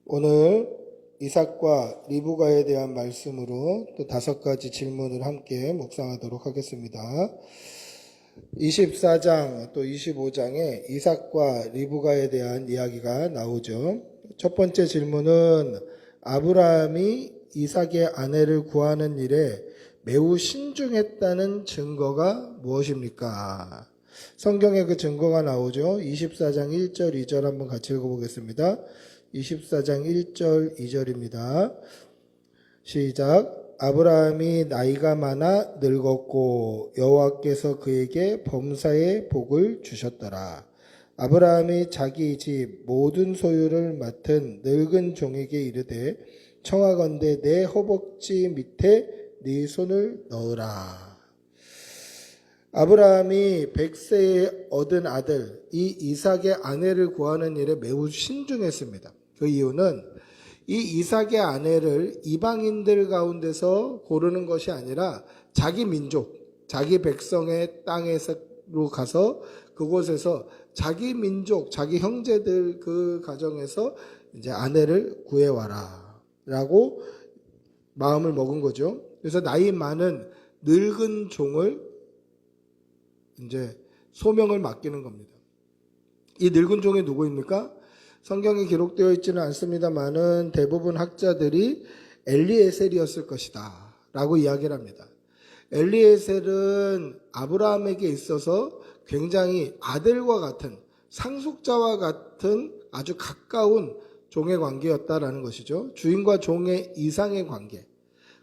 오늘 이삭과 리브가에 대한 말씀으로 또 5가지 질문을 함께 묵상하도록 하겠습니다. 24장 또 25장에 이삭과 리브가에 대한 이야기가 나오죠. 첫 번째 질문은 아브라함이 이삭의 아내를 구하는 일에 매우 신중했다는 증거가 무엇입니까? 성경에 그 증거가 나오죠. 24장 1절 2절 한번 같이 읽어보겠습니다. 24장 1절 2절입니다. 시작. 아브라함이 나이가 많아 늙었고 여호와께서 그에게 범사의 복을 주셨더라. 아브라함이 자기 집 모든 소유를 맡은 늙은 종에게 이르되 청하건대 내 허벅지 밑에 네 손을 넣으라. 아브라함이 100세에 얻은 아들 이 이삭의 아내를 구하는 일에 매우 신중했습니다. 그 이유는 이 이삭의 아내를 이방인들 가운데서 고르는 것이 아니라 자기 민족, 자기 백성의 땅으로 가서 그곳에서 자기 민족, 자기 형제들 그 가정에서 이제 아내를 구해와라 라고 마음을 먹은 거죠. 그래서 나이 많은 늙은 종을 이제 소명을 맡기는 겁니다. 이 늙은 종이 누구입니까? 성경에 기록되어 있지는 않습니다만은 대부분 학자들이 엘리에셀이었을 것이다 라고 이야기를 합니다. 엘리에셀은 아브라함에게 있어서 굉장히 아들과 같은 상속자와 같은 아주 가까운 종의 관계였다라는 것이죠. 주인과 종의 이상의 관계.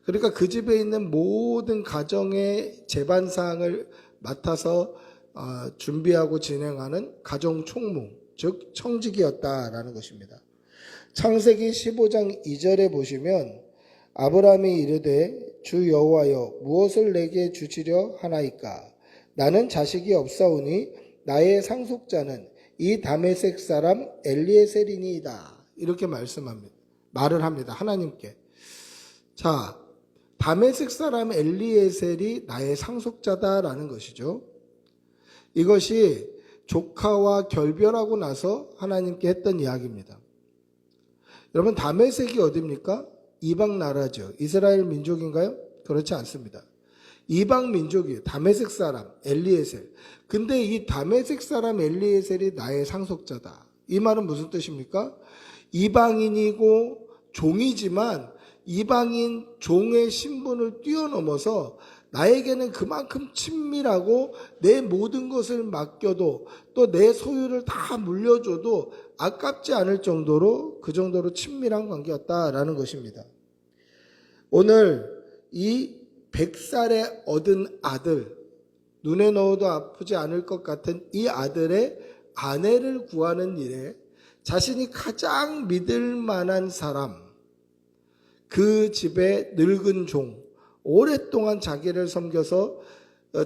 그러니까 그 집에 있는 모든 가정의 재반사항을 맡아서 준비하고 진행하는 가정 총무, 즉 청직이었다라는 것입니다. 창세기 15장 2절에 보시면 아브라함이 이르되 주 여호와여 무엇을 내게 주시려 하나이까? 나는 자식이 없사오니 나의 상속자는 이 다메섹 사람 엘리에셀이니이다. 이렇게 말을 합니다. 하나님께. 자, 다메섹 사람 엘리에셀이 나의 상속자다라는 것이죠. 이것이 조카와 결별하고 나서 하나님께 했던 이야기입니다. 여러분, 다메섹이 어디입니까? 이방 나라죠. 이스라엘 민족인가요? 그렇지 않습니다. 이방 민족이에요. 다메섹 사람 엘리에셀. 근데 이 다메섹 사람 엘리에셀이 나의 상속자다. 이 말은 무슨 뜻입니까? 이방인이고 종이지만 이방인 종의 신분을 뛰어넘어서 나에게는 그만큼 친밀하고 내 모든 것을 맡겨도 또 내 소유를 다 물려줘도 아깝지 않을 정도로 그 정도로 친밀한 관계였다라는 것입니다. 오늘 이 100살에 얻은 아들, 눈에 넣어도 아프지 않을 것 같은 이 아들의 아내를 구하는 일에 자신이 가장 믿을 만한 사람, 그 집의 늙은 종, 오랫동안 자기를 섬겨서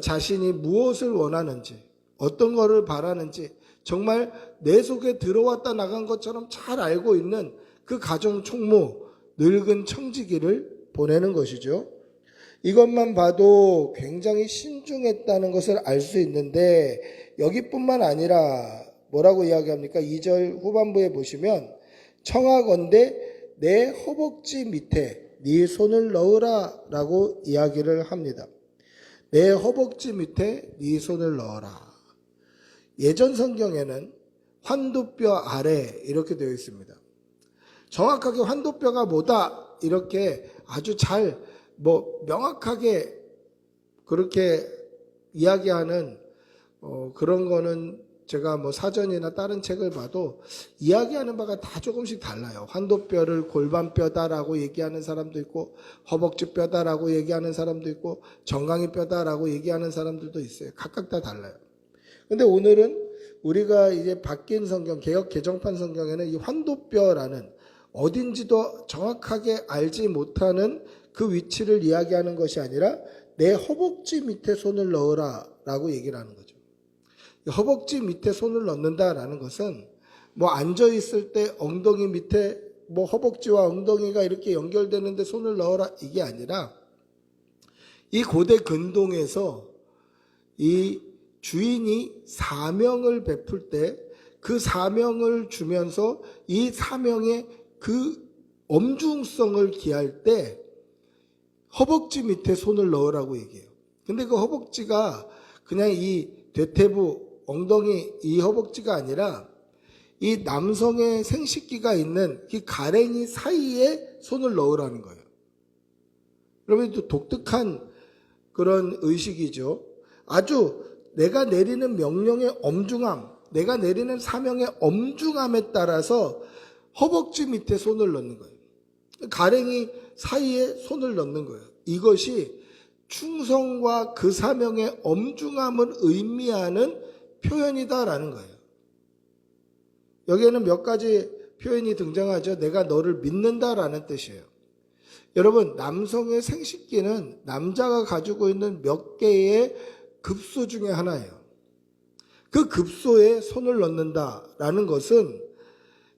자신이 무엇을 원하는지, 어떤 것을 바라는지 정말 내 속에 들어왔다 나간 것처럼 잘 알고 있는 그 가정 총무, 늙은 청지기를 보내는 것이죠. 이것만 봐도 굉장히 신중했다는 것을 알 수 있는데 여기뿐만 아니라 뭐라고 이야기합니까? 2절 후반부에 보시면 청하건대 내 허벅지 밑에 네 손을 넣으라 라고 이야기를 합니다. 내 허벅지 밑에 네 손을 넣어라. 예전 성경에는 환도뼈 아래 이렇게 되어 있습니다. 정확하게 환도뼈가 뭐다 이렇게 아주 잘 명확하게 그렇게 이야기하는 그런 거는 제가 사전이나 다른 책을 봐도 이야기하는 바가 다 조금씩 달라요. 환도뼈를 골반뼈다라고 얘기하는 사람도 있고 허벅지뼈다라고 얘기하는 사람도 있고 정강이 뼈다라고 얘기하는 사람들도 있어요. 각각 다 달라요. 근데 오늘은 우리가 이제 바뀐 성경, 개역 개정판 성경에는 이 환도뼈라는 어딘지도 정확하게 알지 못하는 그 위치를 이야기하는 것이 아니라 내 허벅지 밑에 손을 넣으라 라고 얘기를 하는 거죠. 허벅지 밑에 손을 넣는다라는 것은 앉아있을 때 엉덩이 밑에 허벅지와 엉덩이가 이렇게 연결되는데 손을 넣어라 이게 아니라 이 고대 근동에서 이 주인이 사명을 베풀 때 그 사명을 주면서 이 사명에 그 엄중성을 기할 때 허벅지 밑에 손을 넣으라고 얘기해요. 근데 그 허벅지가 그냥 이 대퇴부 엉덩이 이 허벅지가 아니라 이 남성의 생식기가 있는 이 가랭이 사이에 손을 넣으라는 거예요. 여러분, 또 독특한 그런 의식이죠. 아주 내가 내리는 명령의 엄중함, 내가 내리는 사명의 엄중함에 따라서 허벅지 밑에 손을 넣는 거예요. 가랭이 사이에 손을 넣는 거예요. 이것이 충성과 그 사명의 엄중함을 의미하는 표현이다라는 거예요. 여기에는 몇 가지 표현이 등장하죠. 내가 너를 믿는다라는 뜻이에요. 여러분, 남성의 생식기는 남자가 가지고 있는 몇 개의 급소 중에 하나예요. 그 급소에 손을 넣는다라는 것은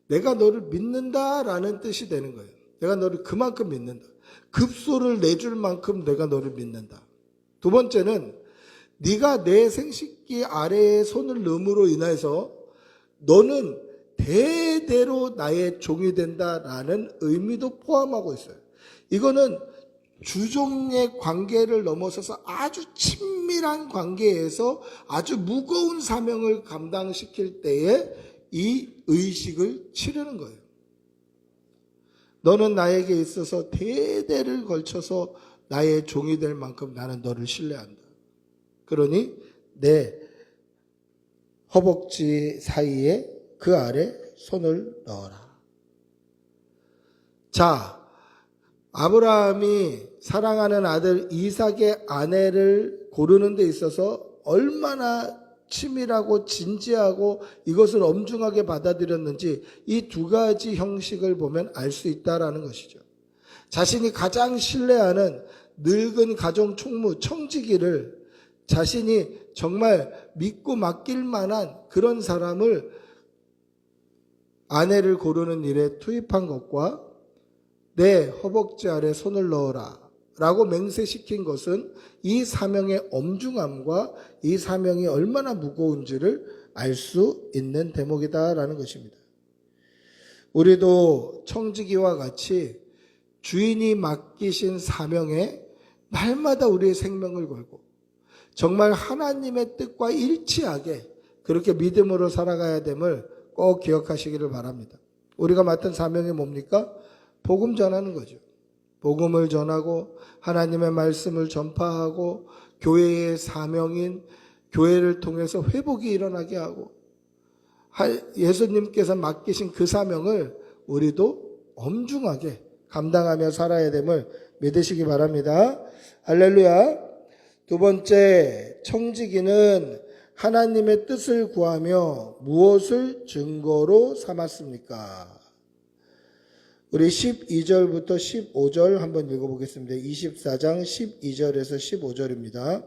내가 너를 믿는다라는 뜻이 되는 거예요. 내가 너를 그만큼 믿는다. 급소를 내줄 만큼 내가 너를 믿는다. 두 번째는 네가 내 생식기 아래에 손을 넣음으로 인해서 너는 대대로 나의 종이 된다라는 의미도 포함하고 있어요. 이거는 주종의 관계를 넘어서서 아주 친밀한 관계에서 아주 무거운 사명을 감당시킬 때에 이 의식을 치르는 거예요. 너는 나에게 있어서 대대를 걸쳐서 나의 종이 될 만큼 나는 너를 신뢰한다. 그러니 내 허벅지 사이에 그 아래 손을 넣어라. 자, 아브라함이 사랑하는 아들 이삭의 아내를 고르는 데 있어서 얼마나 치밀하고 진지하고 이것을 엄중하게 받아들였는지 이 두 가지 형식을 보면 알 수 있다라는 것이죠. 자신이 가장 신뢰하는 늙은 가정 총무 청지기를 자신이 정말 믿고 맡길 만한 그런 사람을 아내를 고르는 일에 투입한 것과 내 허벅지 아래 손을 넣어라 라고 맹세시킨 것은 이 사명의 엄중함과 이 사명이 얼마나 무거운지를 알 수 있는 대목이다라는 것입니다. 우리도 청지기와 같이 주인이 맡기신 사명에 날마다 우리의 생명을 걸고 정말 하나님의 뜻과 일치하게 그렇게 믿음으로 살아가야 됨을 꼭 기억하시기를 바랍니다. 우리가 맡은 사명이 뭡니까? 복음 전하는 거죠. 복음을 전하고 하나님의 말씀을 전파하고 교회의 사명인 교회를 통해서 회복이 일어나게 하고 예수님께서 맡기신 그 사명을 우리도 엄중하게 감당하며 살아야 됨을 믿으시기 바랍니다. 할렐루야. 두 번째, 청지기는 하나님의 뜻을 구하며 무엇을 증거로 삼았습니까? 우리 12절부터 15절 한번 읽어보겠습니다. 24장 12절에서 15절입니다.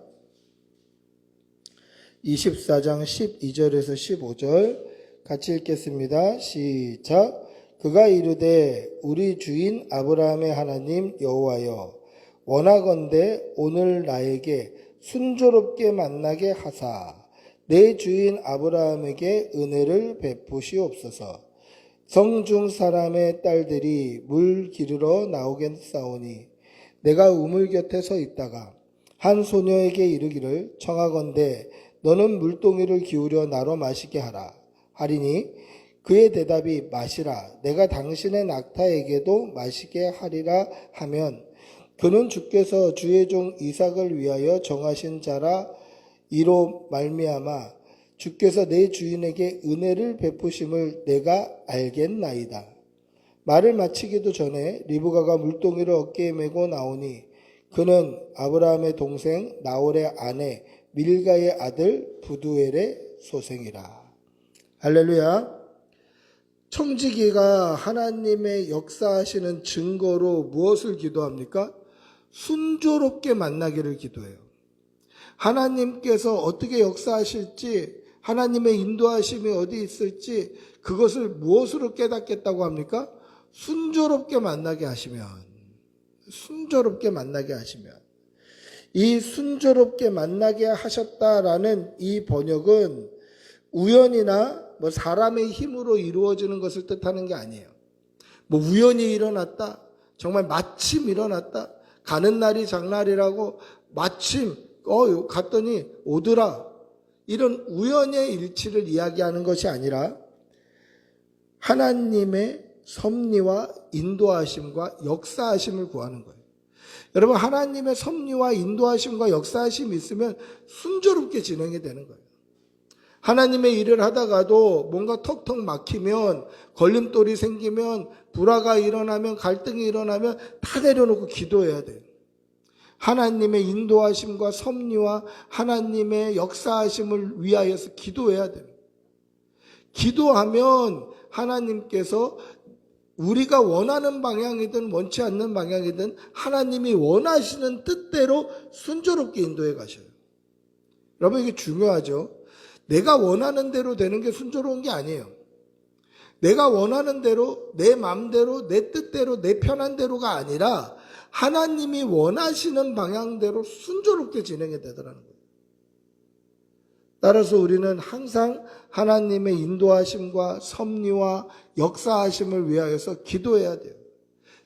24장 12절에서 15절 같이 읽겠습니다. 시작. 그가 이르되 우리 주인 아브라함의 하나님 여호와여 원하건대 오늘 나에게 순조롭게 만나게 하사 내 주인 아브라함에게 은혜를 베푸시옵소서. 성중 사람의 딸들이 물 기르러 나오겠사오니 내가 우물 곁에 서 있다가 한 소녀에게 이르기를 청하건대 너는 물동이를 기울여 나로 마시게 하라 하리니 그의 대답이 마시라 내가 당신의 낙타에게도 마시게 하리라 하면 그는 주께서 주의 종 이삭을 위하여 정하신 자라 이로 말미암아 주께서 내 주인에게 은혜를 베푸심을 내가 알겠나이다. 말을 마치기도 전에 리브가가 물동이를 어깨에 메고 나오니 그는 아브라함의 동생 나홀의 아내 밀가의 아들 부두엘의 소생이라. 할렐루야. 청지기가 하나님의 역사하시는 증거로 무엇을 기도합니까? 순조롭게 만나기를 기도해요. 하나님께서 어떻게 역사하실지 하나님의 인도하심이 어디 있을지 그것을 무엇으로 깨닫겠다고 합니까? 순조롭게 만나게 하시면 이 순조롭게 만나게 하셨다라는 이 번역은 우연이나 사람의 힘으로 이루어지는 것을 뜻하는 게 아니에요. 뭐 우연히 일어났다, 정말 마침 일어났다, 가는 날이 장날이라고 마침 갔더니 오더라, 이런 우연의 일치를 이야기하는 것이 아니라 하나님의 섭리와 인도하심과 역사하심을 구하는 거예요. 여러분, 하나님의 섭리와 인도하심과 역사하심이 있으면 순조롭게 진행이 되는 거예요. 하나님의 일을 하다가도 뭔가 턱턱 막히면, 걸림돌이 생기면, 불화가 일어나면, 갈등이 일어나면 다 내려놓고 기도해야 돼요. 하나님의 인도하심과 섭리와 하나님의 역사하심을 위하여서 기도해야 돼요. 기도하면 하나님께서 우리가 원하는 방향이든 원치 않는 방향이든 하나님이 원하시는 뜻대로 순조롭게 인도해 가셔요. 여러분, 이게 중요하죠. 내가 원하는 대로 되는 게 순조로운 게 아니에요. 내가 원하는 대로, 내 마음대로, 내 뜻대로, 내 편한 대로가 아니라 하나님이 원하시는 방향대로 순조롭게 진행이 되더라는 거예요. 따라서 우리는 항상 하나님의 인도하심과 섭리와 역사하심을 위하여서 기도해야 돼요.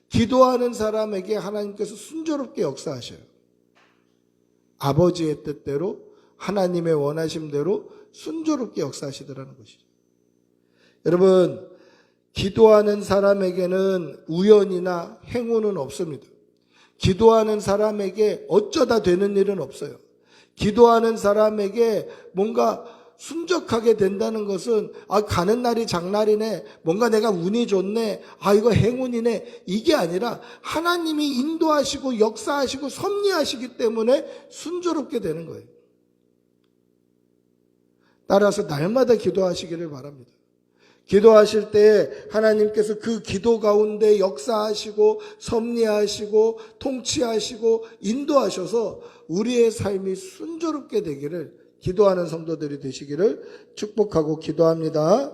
기도하는 사람에게 하나님께서 순조롭게 역사하셔요. 아버지의 뜻대로, 하나님의 원하심대로 순조롭게 역사하시더라는 것이죠. 여러분, 기도하는 사람에게는 우연이나 행운은 없습니다. 기도하는 사람에게 어쩌다 되는 일은 없어요. 기도하는 사람에게 뭔가 순적하게 된다는 것은 가는 날이 장날이네, 뭔가 내가 운이 좋네, 이거 행운이네, 이게 아니라 하나님이 인도하시고 역사하시고 섭리하시기 때문에 순조롭게 되는 거예요. 따라서 날마다 기도하시기를 바랍니다. 기도하실 때 하나님께서 그 기도 가운데 역사하시고 섭리하시고 통치하시고 인도하셔서 우리의 삶이 순조롭게 되기를, 기도하는 성도들이 되시기를 축복하고 기도합니다.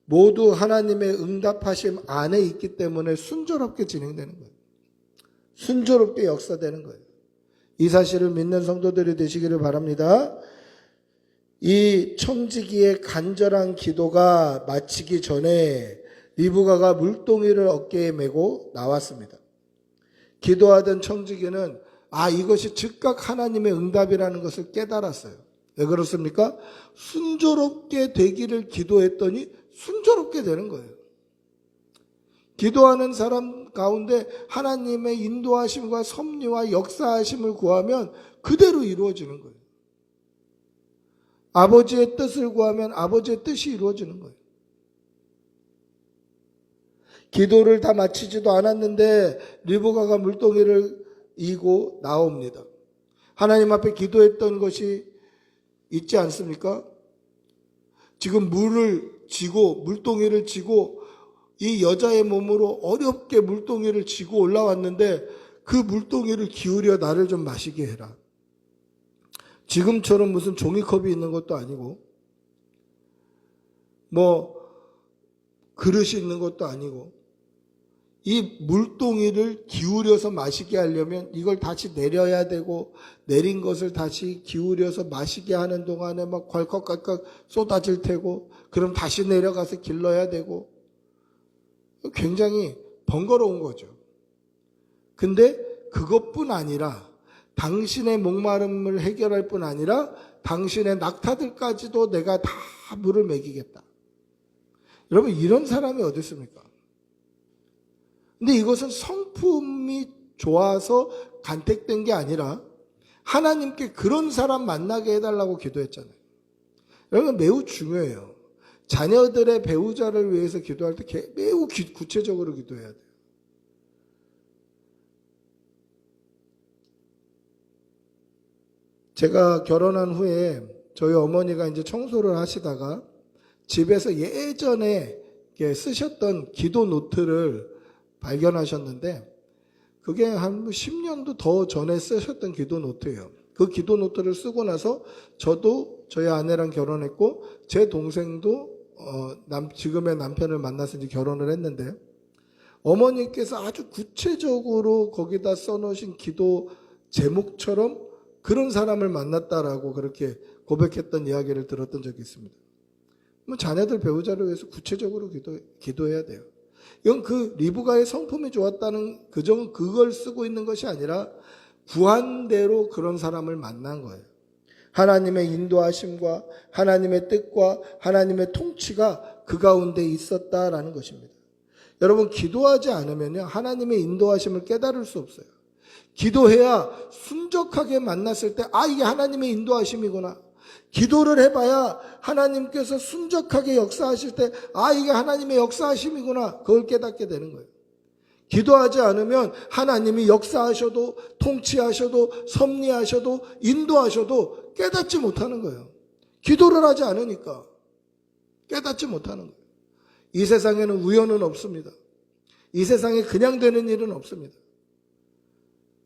모두 하나님의 응답하심 안에 있기 때문에 순조롭게 진행되는 거예요. 순조롭게 역사되는 거예요. 이 사실을 믿는 성도들이 되시기를 바랍니다. 이 청지기의 간절한 기도가 마치기 전에 리브가가 물동이를 어깨에 메고 나왔습니다. 기도하던 청지기는 이것이 즉각 하나님의 응답이라는 것을 깨달았어요. 왜 그렇습니까? 순조롭게 되기를 기도했더니 순조롭게 되는 거예요. 기도하는 사람 가운데 하나님의 인도하심과 섭리와 역사하심을 구하면 그대로 이루어지는 거예요. 아버지의 뜻을 구하면 아버지의 뜻이 이루어지는 거예요. 기도를 다 마치지도 않았는데 리브가가 물동이를 이고 나옵니다. 하나님 앞에 기도했던 것이 있지 않습니까? 지금 물을 지고, 물동이를 지고 이 여자의 몸으로 어렵게 물동이를 지고 올라왔는데 그 물동이를 기울여 나를 좀 마시게 해라. 지금처럼 무슨 종이컵이 있는 것도 아니고 뭐 그릇이 있는 것도 아니고, 이 물동이를 기울여서 마시게 하려면 이걸 다시 내려야 되고, 내린 것을 다시 기울여서 마시게 하는 동안에 막 콸콸콸콸 쏟아질 테고, 그럼 다시 내려가서 길러야 되고, 굉장히 번거로운 거죠. 근데 그것뿐 아니라 당신의 목마름을 해결할 뿐 아니라 당신의 낙타들까지도 내가 다 물을 먹이겠다. 여러분, 이런 사람이 어디 있습니까? 근데 이것은 성품이 좋아서 간택된 게 아니라 하나님께 그런 사람 만나게 해달라고 기도했잖아요. 여러분, 매우 중요해요. 자녀들의 배우자를 위해서 기도할 때 매우 구체적으로 기도해야 돼요. 제가 결혼한 후에 저희 어머니가 이제 청소를 하시다가 집에서 예전에 쓰셨던 기도 노트를 발견하셨는데, 그게 한 10년도 더 전에 쓰셨던 기도 노트예요. 그 기도 노트를 쓰고 나서 저도 저희 아내랑 결혼했고, 제 동생도 지금의 남편을 만나서 이제 결혼을 했는데, 어머니께서 아주 구체적으로 거기다 써놓으신 기도 제목처럼 그런 사람을 만났다라고 그렇게 고백했던 이야기를 들었던 적이 있습니다. 자녀들 배우자를 위해서 구체적으로 기도해야 돼요. 이건 그 리브가의 성품이 좋았다는 그걸 쓰고 있는 것이 아니라 구한대로 그런 사람을 만난 거예요. 하나님의 인도하심과 하나님의 뜻과 하나님의 통치가 그 가운데 있었다라는 것입니다. 여러분, 기도하지 않으면요, 하나님의 인도하심을 깨달을 수 없어요. 기도해야 순적하게 만났을 때, 이게 하나님의 인도하심이구나. 기도를 해봐야 하나님께서 순적하게 역사하실 때, 이게 하나님의 역사하심이구나. 그걸 깨닫게 되는 거예요. 기도하지 않으면 하나님이 역사하셔도, 통치하셔도, 섭리하셔도, 인도하셔도 깨닫지 못하는 거예요. 기도를 하지 않으니까 깨닫지 못하는 거예요. 이 세상에는 우연은 없습니다. 이 세상에 그냥 되는 일은 없습니다.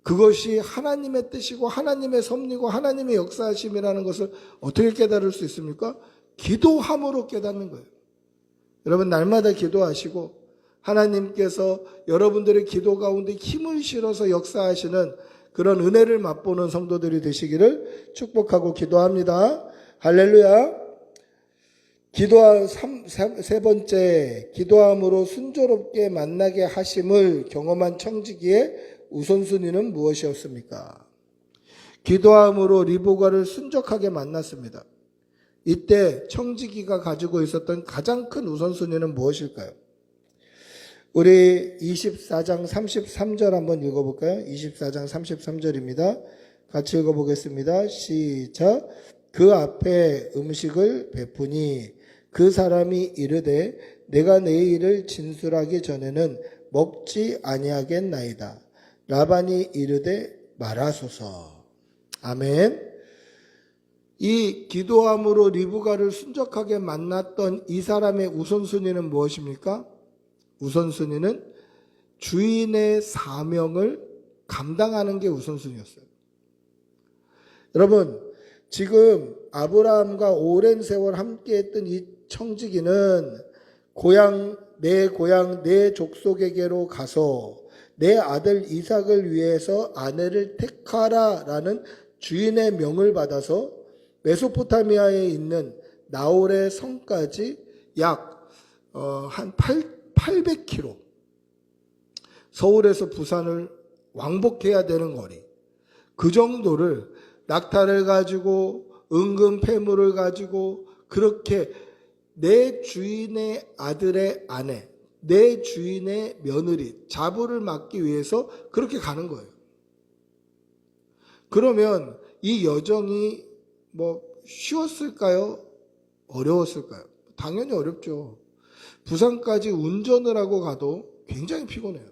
그것이 하나님의 뜻이고 하나님의 섭리고 하나님의 역사하심이라는 것을 어떻게 깨달을 수 있습니까? 기도함으로 깨닫는 거예요. 여러분, 날마다 기도하시고 하나님께서 여러분들의 기도 가운데 힘을 실어서 역사하시는 그런 은혜를 맛보는 성도들이 되시기를 축복하고 기도합니다. 할렐루야. 세 번째, 기도함으로 순조롭게 만나게 하심을 경험한 청지기의 우선순위는 무엇이었습니까? 기도함으로 리브가를 순적하게 만났습니다. 이때 청지기가 가지고 있었던 가장 큰 우선순위는 무엇일까요? 우리 24장 33절 한번 읽어볼까요? 24장 33절입니다. 같이 읽어보겠습니다. 시작. 그 앞에 음식을 베푸니 그 사람이 이르되 내가 내 일을 진술하기 전에는 먹지 아니하겠나이다. 라반이 이르되 말하소서. 아멘. 이 기도함으로 리브가를 순적하게 만났던 이 사람의 우선순위는 무엇입니까? 우선순위는 주인의 사명을 감당하는 게 우선순위였어요. 여러분, 지금 아브라함과 오랜 세월 함께했던 이 청지기는 내 족속에게로 가서 내 아들 이삭을 위해서 아내를 택하라라는 주인의 명을 받아서 메소포타미아에 있는 나홀의 성까지 약 한 800km, 서울에서 부산을 왕복해야 되는 거리, 그 정도를 낙타를 가지고 은금 폐물을 가지고 그렇게 내 주인의 아들의 아내, 내 주인의 며느리, 자부를 맡기 위해서 그렇게 가는 거예요. 그러면 이 여정이 쉬웠을까요? 어려웠을까요? 당연히 어렵죠. 부산까지 운전을 하고 가도 굉장히 피곤해요.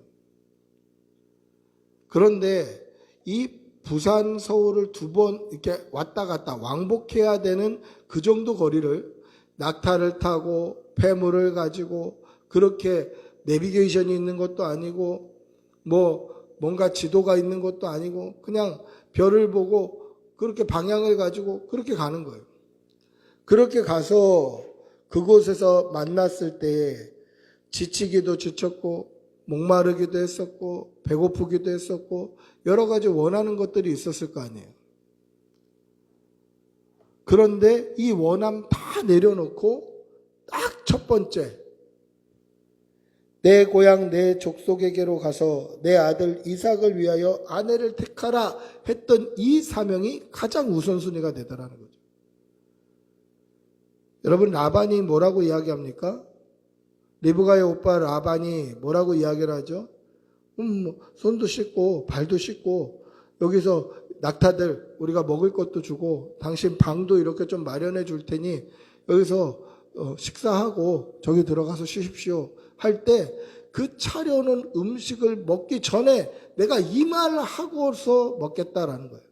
그런데 이 부산, 서울을 2번 이렇게 왔다 갔다 왕복해야 되는 그 정도 거리를 낙타를 타고 폐물을 가지고 그렇게 내비게이션이 있는 것도 아니고 뭔가 지도가 있는 것도 아니고 그냥 별을 보고 그렇게 방향을 가지고 그렇게 가는 거예요. 그렇게 가서 그곳에서 만났을 때 지치기도 지쳤고 목마르기도 했었고 배고프기도 했었고 여러 가지 원하는 것들이 있었을 거 아니에요. 그런데 이 원함 다 내려놓고 딱 첫 번째, 내 고향 내 족속에게로 가서 내 아들 이삭을 위하여 아내를 택하라 했던 이 사명이 가장 우선순위가 되더라는 거죠. 여러분, 라반이 뭐라고 이야기합니까? 리브가의 오빠 라반이 뭐라고 이야기를 하죠? 손도 씻고 발도 씻고 여기서 낙타들 우리가 먹을 것도 주고 당신 방도 이렇게 좀 마련해 줄 테니 여기서 식사하고 저기 들어가서 쉬십시오 할 때 그 차려놓은 음식을 먹기 전에 내가 이 말을 하고서 먹겠다라는 거예요.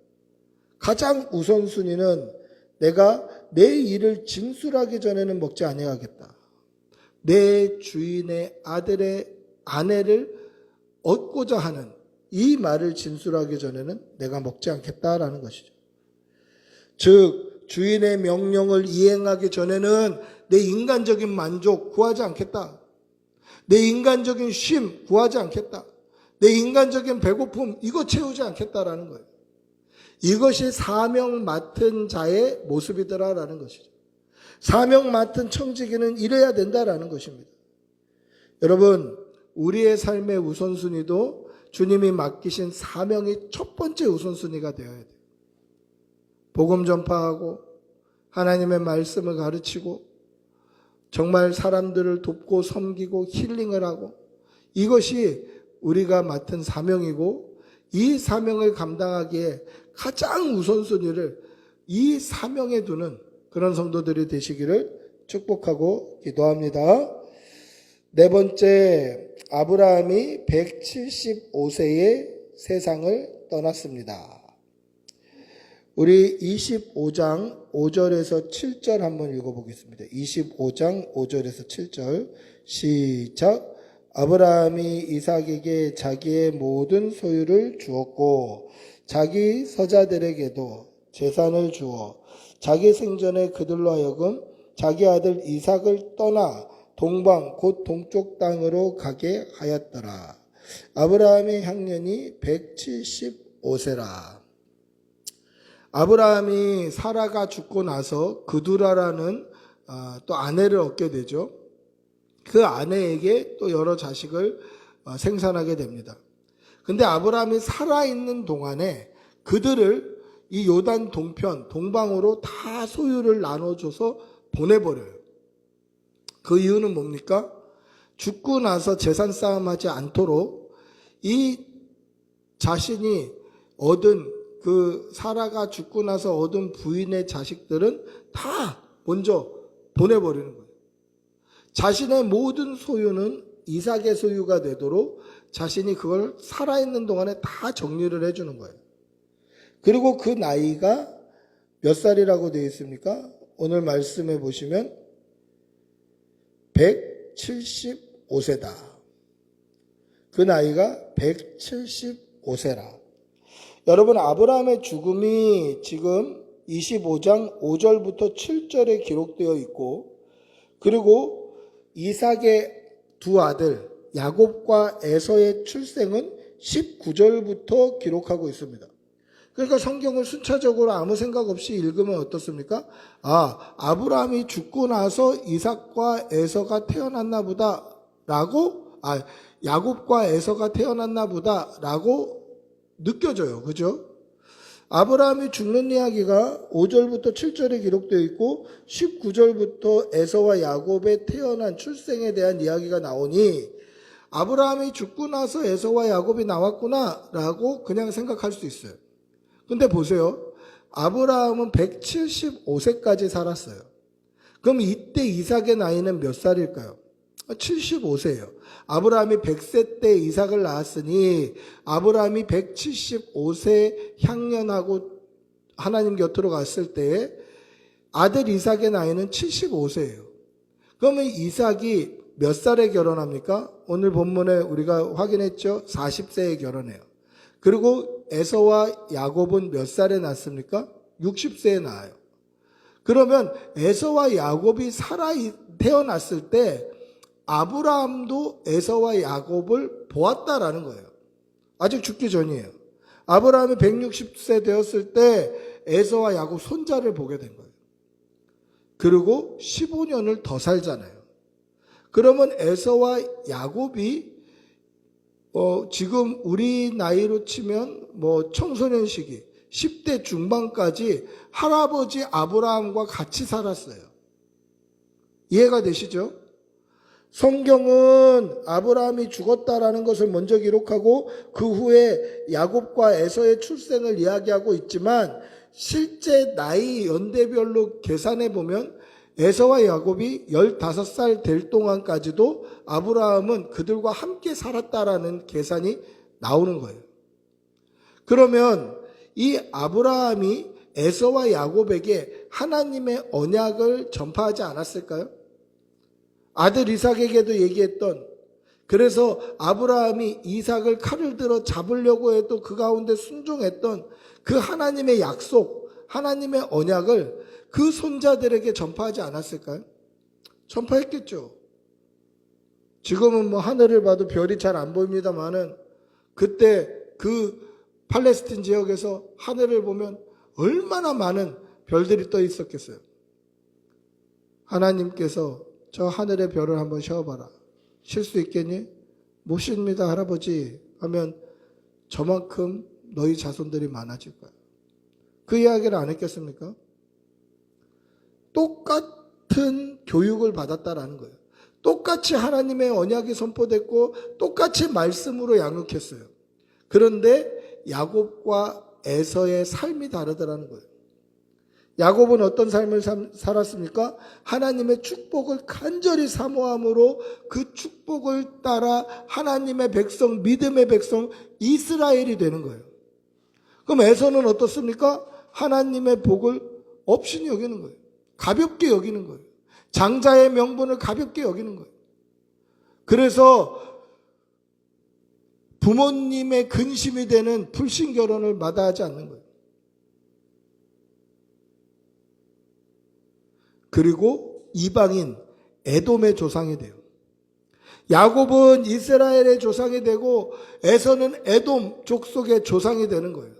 가장 우선순위는 내가 내 일을 진술하기 전에는 먹지 아니하겠다. 내 주인의 아들의 아내를 얻고자 하는 이 말을 진술하기 전에는 내가 먹지 않겠다라는 것이죠. 즉 주인의 명령을 이행하기 전에는 내 인간적인 만족 구하지 않겠다. 내 인간적인 쉼 구하지 않겠다. 내 인간적인 배고픔 이거 채우지 않겠다라는 거예요. 이것이 사명 맡은 자의 모습이더라라는 것이죠. 사명 맡은 청지기는 이래야 된다라는 것입니다. 여러분, 우리의 삶의 우선순위도 주님이 맡기신 사명이 첫 번째 우선순위가 되어야 돼요. 복음 전파하고 하나님의 말씀을 가르치고 정말 사람들을 돕고 섬기고 힐링을 하고, 이것이 우리가 맡은 사명이고, 이 사명을 감당하기에 가장 우선순위를 이 사명에 두는 그런 성도들이 되시기를 축복하고 기도합니다. 네 번째, 아브라함이 175세에 세상을 떠났습니다. 우리 25장 5절에서 7절 한번 읽어보겠습니다. 25장 5절에서 7절 시작. 아브라함이 이삭에게 자기의 모든 소유를 주었고 자기 서자들에게도 재산을 주어 자기 생전에 그들로 하여금 자기 아들 이삭을 떠나 동방 곧 동쪽 땅으로 가게 하였더라. 아브라함의 향년이 175세라. 아브라함이 사라가 죽고 나서 그두라라는 또 아내를 얻게 되죠. 그 아내에게 또 여러 자식을 생산하게 됩니다. 근데 아브라함이 살아있는 동안에 그들을 이 요단 동편, 동방으로 다 소유를 나눠줘서 보내버려요. 그 이유는 뭡니까? 죽고 나서 재산 싸움하지 않도록 이 자신이 얻은 그 사라가 죽고 나서 얻은 부인의 자식들은 다 먼저 보내버리는 거예요. 자신의 모든 소유는 이삭의 소유가 되도록 자신이 그걸 살아있는 동안에 다 정리를 해주는 거예요. 그리고 그 나이가 몇 살이라고 되어 있습니까? 오늘 말씀해 보시면 175세다. 그 나이가 175세라. 여러분, 아브라함의 죽음이 지금 25장 5절부터 7절에 기록되어 있고, 그리고 이삭의 두 아들 야곱과 에서의 출생은 19절부터 기록하고 있습니다. 그러니까 성경을 순차적으로 아무 생각 없이 읽으면 어떻습니까? 아브라함이 죽고 나서 이삭과 에서가 태어났나 보다라고, 야곱과 에서가 태어났나 보다라고 느껴져요. 그죠? 아브라함이 죽는 이야기가 5절부터 7절에 기록되어 있고 19절부터 에서와 야곱의 태어난 출생에 대한 이야기가 나오니 아브라함이 죽고 나서 에서와 야곱이 나왔구나 라고 그냥 생각할 수 있어요. 근데 보세요. 아브라함은 175세까지 살았어요. 그럼 이때 이삭의 나이는 몇 살일까요? 75세예요. 아브라함이 100세 때 이삭을 낳았으니 아브라함이 175세 향년하고 하나님 곁으로 갔을 때 아들 이삭의 나이는 75세예요. 그러면 이삭이 몇 살에 결혼합니까? 오늘 본문에 우리가 확인했죠. 40세에 결혼해요. 그리고 에서와 야곱은 몇 살에 낳습니까? 60세에 낳아요. 그러면 에서와 야곱이 태어났을 때 아브라함도 에서와 야곱을 보았다라는 거예요. 아직 죽기 전이에요. 아브라함이 160세 되었을 때 에서와 야곱 손자를 보게 된 거예요. 그리고 15년을 더 살잖아요. 그러면 에서와 야곱이 지금 우리 나이로 치면 청소년 시기 10대 중반까지 할아버지 아브라함과 같이 살았어요. 이해가 되시죠? 성경은 아브라함이 죽었다라는 것을 먼저 기록하고 그 후에 야곱과 에서의 출생을 이야기하고 있지만 실제 나이 연대별로 계산해 보면 에서와 야곱이 15살 될 동안까지도 아브라함은 그들과 함께 살았다라는 계산이 나오는 거예요. 그러면 이 아브라함이 에서와 야곱에게 하나님의 언약을 전파하지 않았을까요? 아들 이삭에게도 얘기했던, 그래서 아브라함이 이삭을 칼을 들어 잡으려고 해도 그 가운데 순종했던 그 하나님의 약속, 하나님의 언약을 그 손자들에게 전파하지 않았을까요? 전파했겠죠. 지금은 하늘을 봐도 별이 잘 안 보입니다만은 그때 그 팔레스틴 지역에서 하늘을 보면 얼마나 많은 별들이 떠 있었겠어요. 하나님께서 저 하늘의 별을 한번 세어봐라. 쉴 수 있겠니? 못 쉽니다, 할아버지. 하면 저만큼 너희 자손들이 많아질 거야. 그 이야기를 안 했겠습니까? 똑같은 교육을 받았다라는 거예요. 똑같이 하나님의 언약이 선포됐고 똑같이 말씀으로 양육했어요. 그런데 야곱과 에서의 삶이 다르더라는 거예요. 야곱은 어떤 삶을 살았습니까? 하나님의 축복을 간절히 사모함으로 그 축복을 따라 하나님의 백성, 믿음의 백성 이스라엘이 되는 거예요. 그럼 에서는 어떻습니까? 하나님의 복을 없이 여기는 거예요. 가볍게 여기는 거예요. 장자의 명분을 가볍게 여기는 거예요. 그래서 부모님의 근심이 되는 불신 결혼을 마다하지 않는 거예요. 그리고 이방인 에돔의 조상이 돼요. 야곱은 이스라엘의 조상이 되고 에서는 에돔 족속의 조상이 되는 거예요.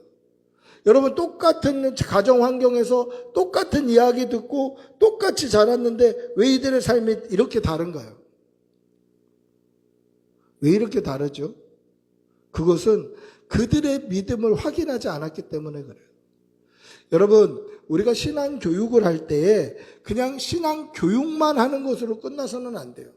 여러분, 똑같은 가정 환경에서 똑같은 이야기 듣고 똑같이 자랐는데 왜 이들의 삶이 이렇게 다른가요? 왜 이렇게 다르죠? 그것은 그들의 믿음을 확인하지 않았기 때문에 그래요. 여러분, 우리가 신앙 교육을 할 때에 그냥 신앙 교육만 하는 것으로 끝나서는 안 돼요.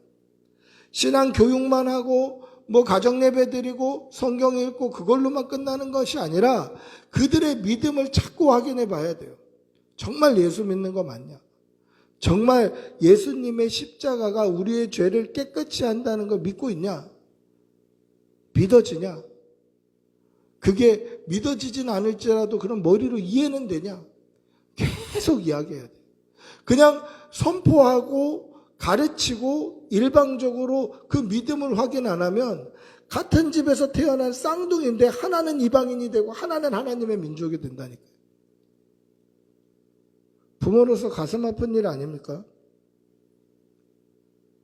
신앙 교육만 하고 가정 예배 드리고 성경 읽고 그걸로만 끝나는 것이 아니라 그들의 믿음을 자꾸 확인해 봐야 돼요. 정말 예수 믿는 거 맞냐? 정말 예수님의 십자가가 우리의 죄를 깨끗이 한다는 걸 믿고 있냐? 믿어지냐? 그게 믿어지진 않을지라도 그런 머리로 이해는 되냐? 계속 이야기해야 돼. 그냥 선포하고 가르치고 일방적으로 그 믿음을 확인 안 하면 같은 집에서 태어난 쌍둥이인데 하나는 이방인이 되고 하나는 하나님의 민족이 된다니까요. 부모로서 가슴 아픈 일 아닙니까?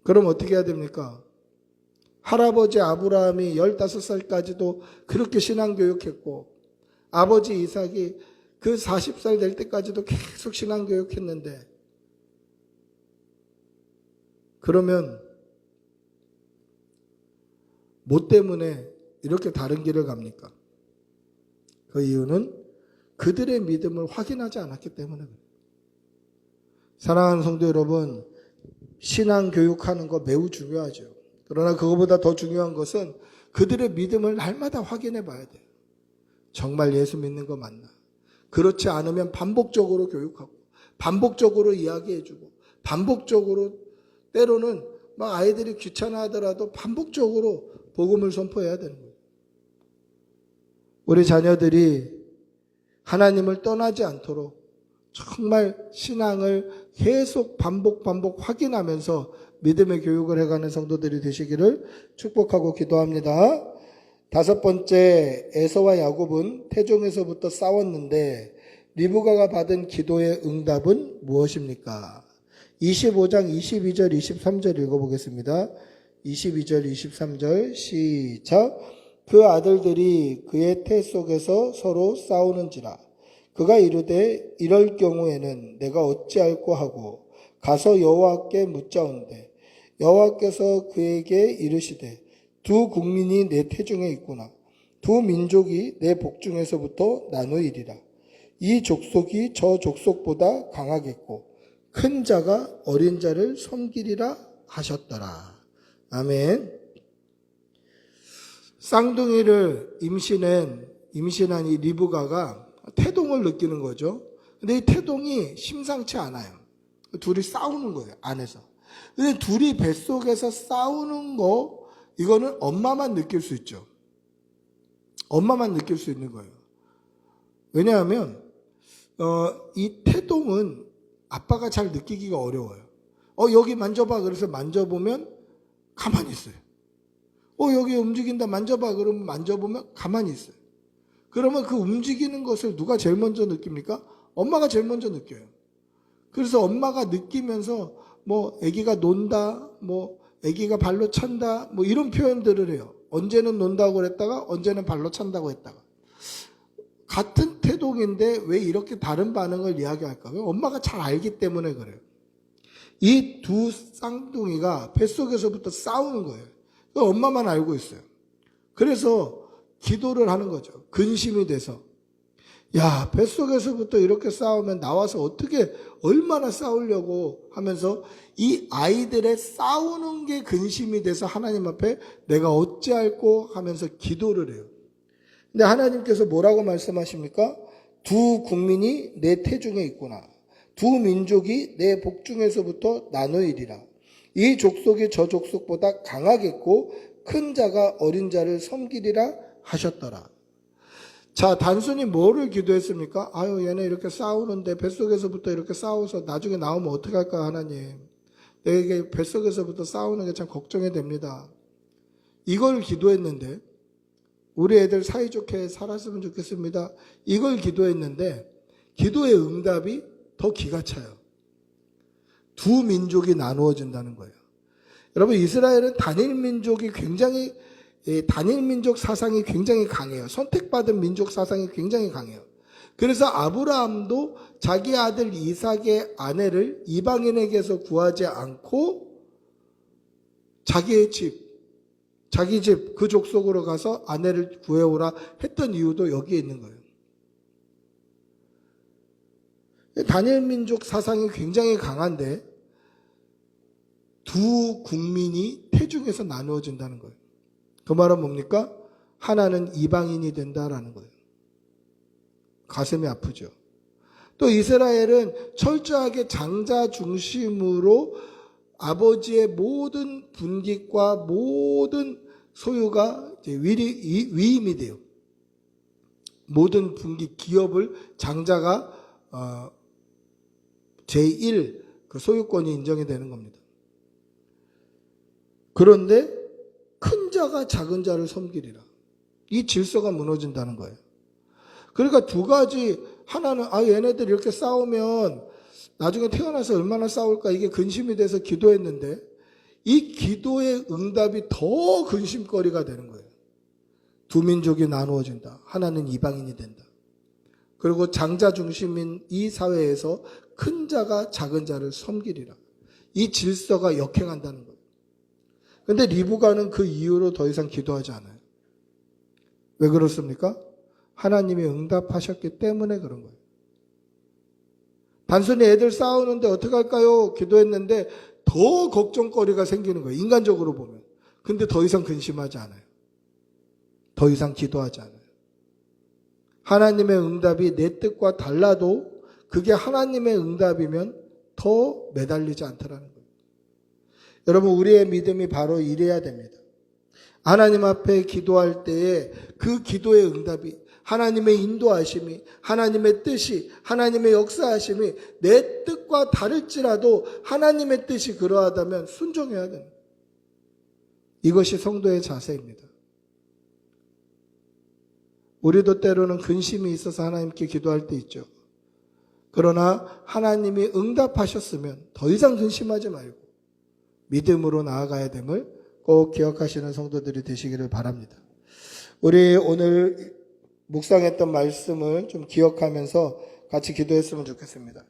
그럼 어떻게 해야 됩니까? 할아버지 아브라함이 15살까지도 그렇게 신앙교육했고 아버지 이삭이 그 40살 될 때까지도 계속 신앙교육했는데 그러면 뭐 때문에 이렇게 다른 길을 갑니까? 그 이유는 그들의 믿음을 확인하지 않았기 때문에 그래요. 사랑하는 성도 여러분, 신앙교육하는 거 매우 중요하죠. 그러나 그거보다 더 중요한 것은 그들의 믿음을 날마다 확인해 봐야 돼요. 정말 예수 믿는 거 맞나? 그렇지 않으면 반복적으로 교육하고 반복적으로 이야기해주고 반복적으로 때로는 막 아이들이 귀찮아하더라도 반복적으로 복음을 선포해야 되는 거예요. 우리 자녀들이 하나님을 떠나지 않도록 정말 신앙을 계속 반복 확인하면서 믿음의 교육을 해가는 성도들이 되시기를 축복하고 기도합니다. 5번째, 에서와 야곱은 태종에서부터 싸웠는데 리브가가 받은 기도의 응답은 무엇입니까? 25장 22절 23절 읽어보겠습니다. 22절 23절 시작. 그 아들들이 그의 태 속에서 서로 싸우는지라 그가 이르되 이럴 경우에는 내가 어찌할꼬 하고 가서 여호와께 묻자온대 여호와께서 그에게 이르시되 두 국민이 내 태중에 있구나. 두 민족이 내 복중에서부터 나누이리라. 이 족속이 저 족속보다 강하겠고 큰 자가 어린 자를 섬기리라 하셨더라. 아멘. 쌍둥이를 임신한 이 리브가가 태동을 느끼는 거죠. 근데 이 태동이 심상치 않아요. 둘이 싸우는 거예요, 안에서. 근데 둘이 뱃속에서 싸우는 거, 이거는 엄마만 느낄 수 있죠. 엄마만 느낄 수 있는 거예요. 왜냐하면, 이 태동은 아빠가 잘 느끼기가 어려워요. 여기 만져봐. 그래서 만져보면 가만히 있어요. 여기 움직인다. 만져봐. 그러면 만져보면 가만히 있어요. 그러면 그 움직이는 것을 누가 제일 먼저 느낍니까? 엄마가 제일 먼저 느껴요. 그래서 엄마가 느끼면서 아기가 논다, 아기가 발로 찬다, 이런 표현들을 해요. 언제는 논다고 그랬다가 언제는 발로 찬다고 했다가. 같은 태동인데 왜 이렇게 다른 반응을 이야기할까요? 엄마가 잘 알기 때문에 그래요. 이 두 쌍둥이가 뱃속에서부터 싸우는 거예요. 엄마만 알고 있어요. 그래서 기도를 하는 거죠. 근심이 돼서. 야, 뱃속에서부터 이렇게 싸우면 나와서 어떻게 얼마나 싸우려고 하면서 이 아이들의 싸우는 게 근심이 돼서 하나님 앞에 내가 어찌할꼬 하면서 기도를 해요. 근데 하나님께서 뭐라고 말씀하십니까? 두 국민이 내 태중에 있구나. 두 민족이 내 복중에서부터 나누이리라. 이 족속이 저 족속보다 강하겠고 큰 자가 어린 자를 섬기리라 하셨더라. 자, 단순히 뭐를 기도했습니까? 아유, 얘네 이렇게 싸우는데 뱃속에서부터 이렇게 싸워서 나중에 나오면 어떡할까 하나님. 내게 뱃속에서부터 싸우는 게 참 걱정이 됩니다. 이걸 기도했는데 우리 애들 사이좋게 살았으면 좋겠습니다. 이걸 기도했는데 기도의 응답이 더 기가 차요. 두 민족이 나누어진다는 거예요. 여러분, 이스라엘은 단일 민족이 굉장히 단일 민족 사상이 굉장히 강해요. 선택받은 민족 사상이 굉장히 강해요. 그래서 아브라함도 자기 아들 이삭의 아내를 이방인에게서 구하지 않고 자기의 집, 자기 집, 그 족속으로 가서 아내를 구해오라 했던 이유도 여기에 있는 거예요. 단일 민족 사상이 굉장히 강한데 두 국민이 태중에서 나누어진다는 거예요. 그 말은 뭡니까? 하나는 이방인이 된다라는 거예요. 가슴이 아프죠. 또 이스라엘은 철저하게 장자 중심으로 아버지의 모든 분깃과 모든 소유가 위임이 돼요. 모든 분깃 기업을 장자가 제1 그 소유권이 인정이 되는 겁니다. 그런데 큰 자가 작은 자를 섬기리라. 이 질서가 무너진다는 거예요. 그러니까 두 가지, 하나는 얘네들 이렇게 싸우면 나중에 태어나서 얼마나 싸울까 이게 근심이 돼서 기도했는데 이 기도의 응답이 더 근심거리가 되는 거예요. 두 민족이 나누어진다. 하나는 이방인이 된다. 그리고 장자 중심인 이 사회에서 큰 자가 작은 자를 섬기리라. 이 질서가 역행한다는 거예요. 근데 리브가는 그 이후로 더 이상 기도하지 않아요. 왜 그렇습니까? 하나님이 응답하셨기 때문에 그런 거예요. 단순히 애들 싸우는데 어떡할까요? 기도했는데 더 걱정거리가 생기는 거예요. 인간적으로 보면. 근데 더 이상 근심하지 않아요. 더 이상 기도하지 않아요. 하나님의 응답이 내 뜻과 달라도 그게 하나님의 응답이면 더 매달리지 않더라는 거예요. 여러분, 우리의 믿음이 바로 이래야 됩니다. 하나님 앞에 기도할 때에 그 기도의 응답이 하나님의 인도하심이, 하나님의 뜻이, 하나님의 역사하심이 내 뜻과 다를지라도 하나님의 뜻이 그러하다면 순종해야 됩니다. 이것이 성도의 자세입니다. 우리도 때로는 근심이 있어서 하나님께 기도할 때 있죠. 그러나 하나님이 응답하셨으면 더 이상 근심하지 말고 믿음으로 나아가야 됨을 꼭 기억하시는 성도들이 되시기를 바랍니다. 우리 오늘 묵상했던 말씀을 좀 기억하면서 같이 기도했으면 좋겠습니다.